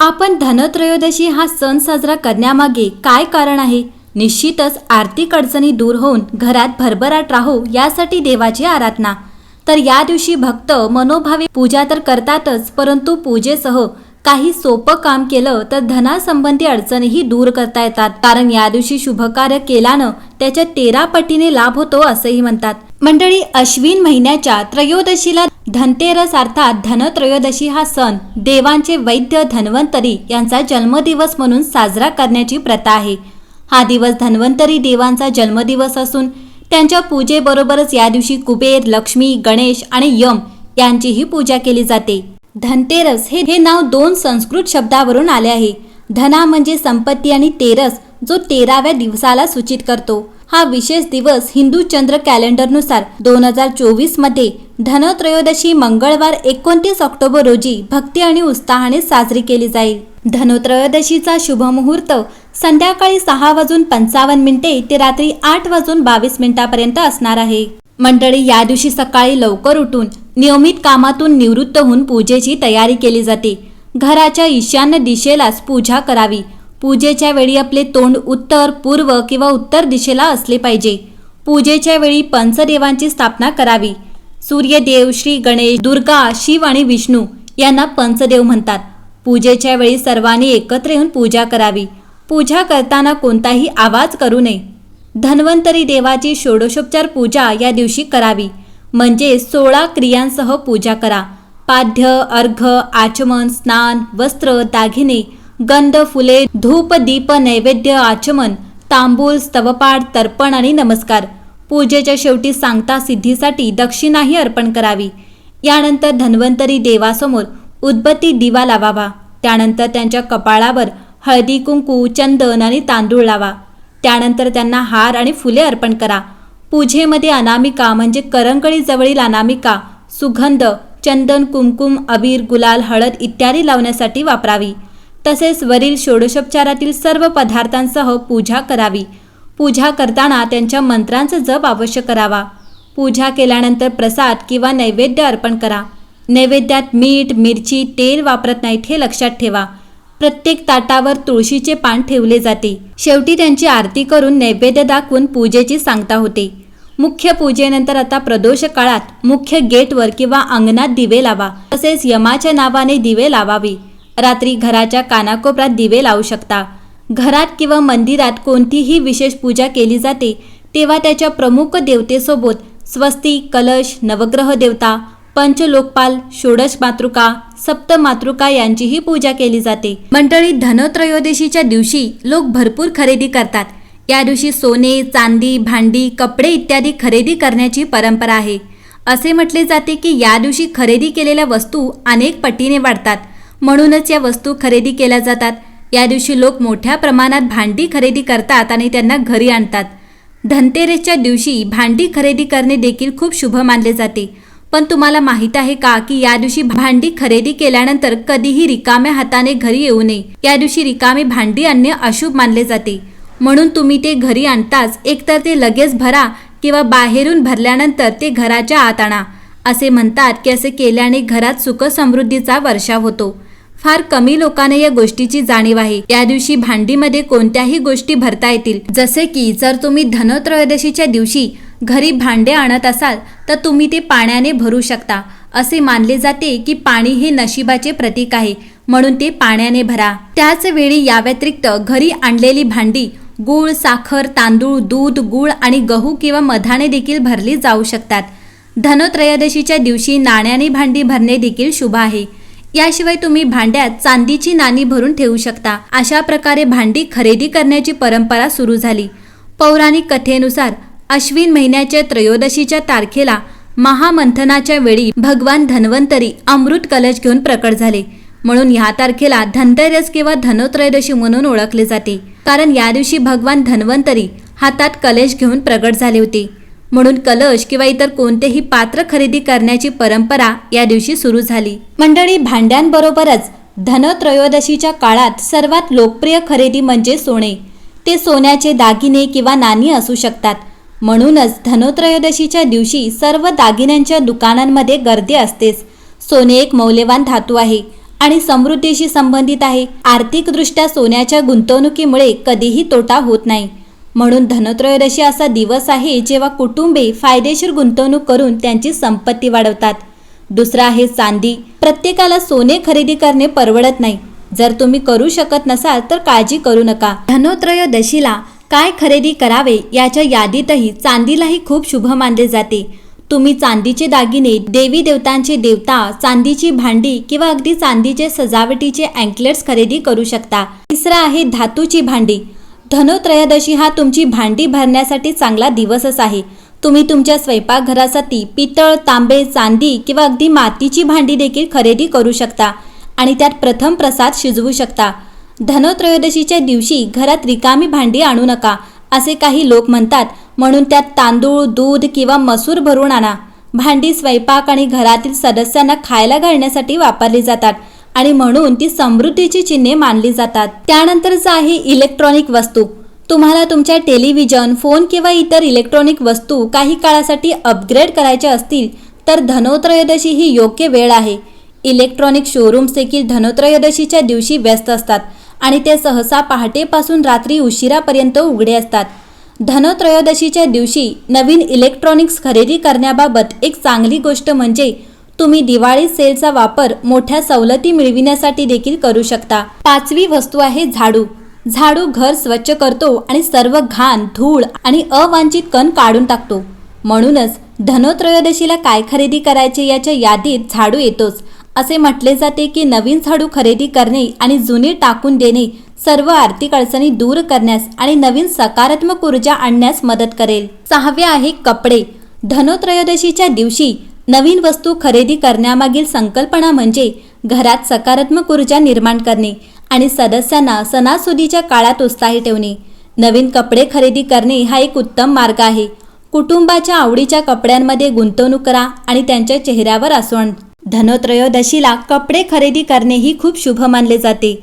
आपण धनत्रयोदशी हा सण साजरा करण्यामागे काय कारण आहे? निश्चितच आर्थिक अडचणी दूर होऊन घरात भरभराट राहो यासाठी देवाची आराधना। तर या दिवशी भक्त मनोभावे पूजा तर करतातच, परंतु पूजेसह काही सोपं काम केलं तर धनासंबंधी अडचणीही दूर करता येतात। कारण या दिवशी शुभकार्य केल्यानं त्याच्या 13 पटीने लाभ होतो असेही म्हणतात। मंडळी, अश्विन महिन्याच्या त्रयोदशीला धनतेरस अर्थात धनत्रयोदशी हा सण देवांचे वैद्य धन्वंतरी यांचा जन्मदिवस म्हणून साजरा करण्याची प्रथा आहे। हा दिवस धन्वंतरी देवांचा जन्मदिवस असून त्यांच्या पूजेबरोबरच या दिवशी कुबेर, लक्ष्मी, गणेश आणि यम यांचीही पूजा केली जाते। धनतेरस हे नाव 2 संस्कृत शब्दावरून आले आहे। धना म्हणजे संपत्ती आणि तेरस जो 13व्या दिवसाला सूचित करतो। हा विशेष दिवस हिंदू चंद्र कॅलेंडरनुसार 2024 मध्ये धनत्रयोदशी मंगळवार 29 ऑक्टोबर रोजी भक्ती आणि उत्साहाने साजरी केली जाईल। धनत्रयोदशीचा शुभ मुहूर्त संध्याकाळी 6:55 ते रात्री 8:22 पर्यंत असणार आहे। मंडळी, या दिवशी सकाळी लवकर उठून नियमित कामातून निवृत्त होऊन पूजेची तयारी केली जाते। घराच्या ईशान्य दिशेलाच पूजा करावी। पूजेच्या वेळी आपले तोंड उत्तर, पूर्व किंवा उत्तर दिशेला असले पाहिजे। पूजेच्या वेळी पंचदेवांची स्थापना करावी। सूर्यदेव, श्री गणेश, दुर्गा, शिव आणि विष्णू यांना पंचदेव म्हणतात। पूजेच्या वेळी सर्वांनी एकत्र येऊन पूजा करावी। पूजा करताना कोणताही आवाज करू नये। धन्वंतरी देवाची षोडशोपचार पूजा या दिवशी करावी, म्हणजे 16 क्रियांसह पूजा करा। पाद्य, अर्घ, आचमन, स्नान, वस्त्र, दागिने, गंध, फुले, धूप, दीप, नैवेद्य, आचमन, तांबूल, स्तवपाठ, तर्पण आणि नमस्कार। पूजेच्या शेवटी सांगता सिद्धीसाठी दक्षिणाही अर्पण करावी। यानंतर धन्वंतरी देवासमोर उदबत्ती दिवा लावावा। त्यानंतर त्यांच्या कपाळावर हळदी, कुंकू, चंदन आणि तांदूळ लावा। त्यानंतर त्यांना हार आणि फुले अर्पण करा। पूजेमध्ये अनामिका म्हणजे करंगळी जवळील अनामिका सुगंध, चंदन, कुंकुम, अबीर, गुलाल, हळद इत्यादी लावण्यासाठी वापरावी। तसेच वरील षोडशोपचारातील सर्व पदार्थांसह पूजा करावी। पूजा करताना त्यांच्या मंत्रांचा जप अवश्य करावा। पूजा केल्यानंतर प्रसाद किंवा नैवेद्य अर्पण करा। नैवेद्यात मीठ, मिरची, तेल वापरत नाहीत हे लक्षात ठेवा। प्रत्येक ताटावर तुळशीचे पान ठेवले जाते। शेवटी त्यांची आरती करून नैवेद्य दाखवून पूजेची सांगता होते। मुख्य पूजेनंतर आता प्रदोष काळात मुख्य गेटवर किंवा अंगणात दिवे लावा। तसेच यमाच्या नावाने दिवे लावावे। रात्री घराच्या कानाकोपऱ्यात दिवे लावू शकता। घरात किंवा मंदिरात कोणतीही विशेष पूजा केली जाते तेव्हा त्याच्या प्रमुख देवतेसोबत स्वस्तिक, कलश, नवग्रह देवता, पंचलोकपाल, षोडश मातृका, सप्त मातृका यांचीही पूजा केली जाते। मंडळी, धनत्रयोदशीच्या दिवशी लोक भरपूर खरेदी करतात। या दिवशी सोने, चांदी, भांडी, कपडे इत्यादी खरेदी करण्याची परंपरा आहे। असे म्हटले जाते की या दिवशी खरेदी केलेल्या वस्तू अनेक पटीने वाढतात, म्हणूनच या वस्तू खरेदी केल्या जातात। या दिवशी लोक मोठ्या प्रमाणात भांडी खरेदी करतात आणि त्यांना घरी आणतात। धनतेरसच्या दिवशी भांडी खरेदी करणे देखील खूप शुभ मानले जाते। पण तुम्हाला माहीत आहे का की या दिवशी भांडी खरेदी केल्यानंतर कधीही रिकाम्या हाताने घरी येऊ नये। या दिवशी रिकामी भांडी आणणे अशुभ मानले जाते, म्हणून तुम्ही ते घरी आणताच एकतर ते लगेच भरा किंवा बाहेरून भरल्यानंतर ते घराच्या आत आणा। असे म्हणतात की असे केल्याने घरात सुख समृद्धीचा वर्षाव होतो। फार कमी लोकांना या गोष्टीची जाणीव आहे। या दिवशी भांडीमध्ये कोणत्याही गोष्टी भरता येतील, जसे की जर तुम्ही धनत्रयोदशीच्या दिवशी घरी भांडे आणत असाल तर तुम्ही ते पाण्याने भरू शकता। असे मानले जाते की पाणी हे नशिबाचे प्रतीक आहे, म्हणून ते पाण्याने भरा। त्याच वेळी या व्यतिरिक्त घरी आणलेली भांडी गूळ, साखर, तांदूळ, दूध, गूळ आणि गहू किंवा मधाने देखील भरली जाऊ शकतात। धनत्रयोदशीच्या दिवशी नाण्याने भांडी भरणे देखील शुभ आहे। याशिवाय तुम्ही भांड्यात चांदीची नाणी भरून ठेवू शकता। अशा प्रकारे भांडी खरेदी करण्याची परंपरा सुरू झाली। पौराणिक कथेनुसार अश्विन महिन्याच्या त्रयोदशीच्या तारखेला महामंथनाच्या वेळी भगवान धन्वंतरी अमृत कलश घेऊन प्रकट झाले, म्हणून या तारखेला धनतेरस किंवा धनत्रयोदशी म्हणून ओळखले जाते। कारण या दिवशी भगवान धन्वंतरी हातात कलश घेऊन प्रकट झाले होते, म्हणून कलश किंवा इतर कोणतेही पात्र खरेदी करण्याची परंपरा या दिवशी सुरू झाली। मंडळी, भांड्यांबरोबरच धनत्रयोदशीच्या काळात सर्वात लोकप्रिय खरेदी म्हणजे सोने। ते सोन्याचे दागिने किंवा नाणी असू शकतात। म्हणूनच धनत्रयोदशीच्या दिवशी सर्व दागिन्यांच्या दुकानांमध्ये गर्दी असतेच। सोने एक मौल्यवान धातू आहे आणि समृद्धीशी संबंधित आहे। आर्थिकदृष्ट्या सोन्याच्या गुंतवणुकीमुळे कधीही तोटा होत नाही। म्हणून धनत्रयोदशी असा दिवस आहे जेव्हा कुटुंबे फायदेशीर गुंतवणूक करून त्यांची संपत्ती वाढवतात। दुसरा आहे चांदी। प्रत्येकाला सोने खरेदी करणे परवडत नाही। जर तुम्ही करू शकत नसाल तर काळजी करू नका। धनत्रयोदशीला काय खरेदी करावे याच्या यादीतही चांदीलाही खूप शुभ मानले जाते। तुम्ही चांदीचे दागिने, देवी देवतांचे देवता, चांदीची भांडी किंवा अगदी चांदीचे सजावटीचे अँकलेट्स खरेदी करू शकता। तिसरा आहे धातूची भांडी। धनत्रयोदशी हा तुमची भांडी भरण्यासाठी चांगला दिवसच आहे। तुम्ही तुमच्या स्वयंपाकघरासाठी पितळ, तांबे, चांदी किंवा अगदी मातीची भांडी देखील खरेदी करू शकता आणि त्यात प्रथम प्रसाद शिजवू शकता। धनत्रयोदशीच्या दिवशी घरात रिकामी भांडी आणू नका असे काही लोक म्हणतात, म्हणून त्यात तांदूळ, दूध किंवा मसूर भरून आणा। भांडी स्वयंपाक आणि घरातील सदस्यांना खायला घालण्यासाठी वापरली जातात आणि म्हणून ती समृद्धीची चिन्हे मानली जातात। त्यानंतरच आहे इलेक्ट्रॉनिक वस्तू। तुम्हाला तुमच्या टेलिव्हिजन, फोन किंवा इतर इलेक्ट्रॉनिक वस्तू काही काळासाठी अपग्रेड करायच्या असतील तर धनत्रयोदशी ही योग्य वेळ आहे। इलेक्ट्रॉनिक शोरूम्स देखील धनत्रयोदशीच्या दिवशी व्यस्त असतात आणि ते सहसा पहाटेपासून रात्री उशिरापर्यंत उघडे असतात। धनत्रयोदशीच्या दिवशी नवीन इलेक्ट्रॉनिक्स खरेदी करण्याबाबत एक चांगली गोष्ट म्हणजे तुम्ही दिवाळी सेलचा वापर मोठ्या सवलती मिळविण्यासाठी देखील करू शकता। पाचवी वस्तू आहे झाडू। झाडू घर स्वच्छ करतो आणि सर्व घाण, धूळ आणि अवांछित कण काढून टाकतो। म्हणूनच धनत्रयोदशीला काय खरेदी करायचे याच्या यादीत झाडू येतोच। असे म्हटले जाते की नवीन झाडू खरेदी करणे आणि जुने टाकून देणे सर्व आर्थिक अडचणी दूर करण्यास आणि नवीन सकारात्मक ऊर्जा आणण्यास मदत करेल। सहावे आहे कपडे। धनत्रयोदशीच्या दिवशी नवीन वस्तू खरेदी करण्यामागील संकल्पना म्हणजे घरात सकारात्मक ऊर्जा निर्माण करणे आणि सदस्यांना सणासुदीच्या काळात उत्साही ठेवणे। नवीन कपडे खरेदी करणे हा एक उत्तम मार्ग आहे। कुटुंबाच्या आवडीच्या कपड्यांमध्ये गुंतवणूक करा आणि त्यांच्या चेहऱ्यावर हसवण। धनत्रयोदशीला कपडे खरेदी करणे ही खूप शुभ मानले जाते।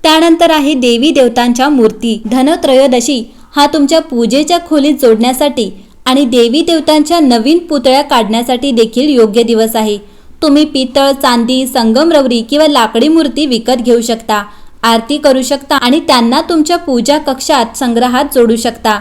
त्यानंतर आहे देवी देवतांच्या मूर्ती। धनत्रयोदशी हा तुमच्या पूजेच्या खोलीत जोडण्यासाठी आणि देवी देवतांच्या नवीन पुतळ्या काढण्यासाठी देखील योग्य दिवस आहे। तुम्ही पितळ, चांदी, संगमरवरी किंवा लाकडी मूर्ती विकत घेऊ शकता, आरती करू शकता आणि त्यांना तुमच्या पूजा कक्षात संग्रहात जोडू शकता।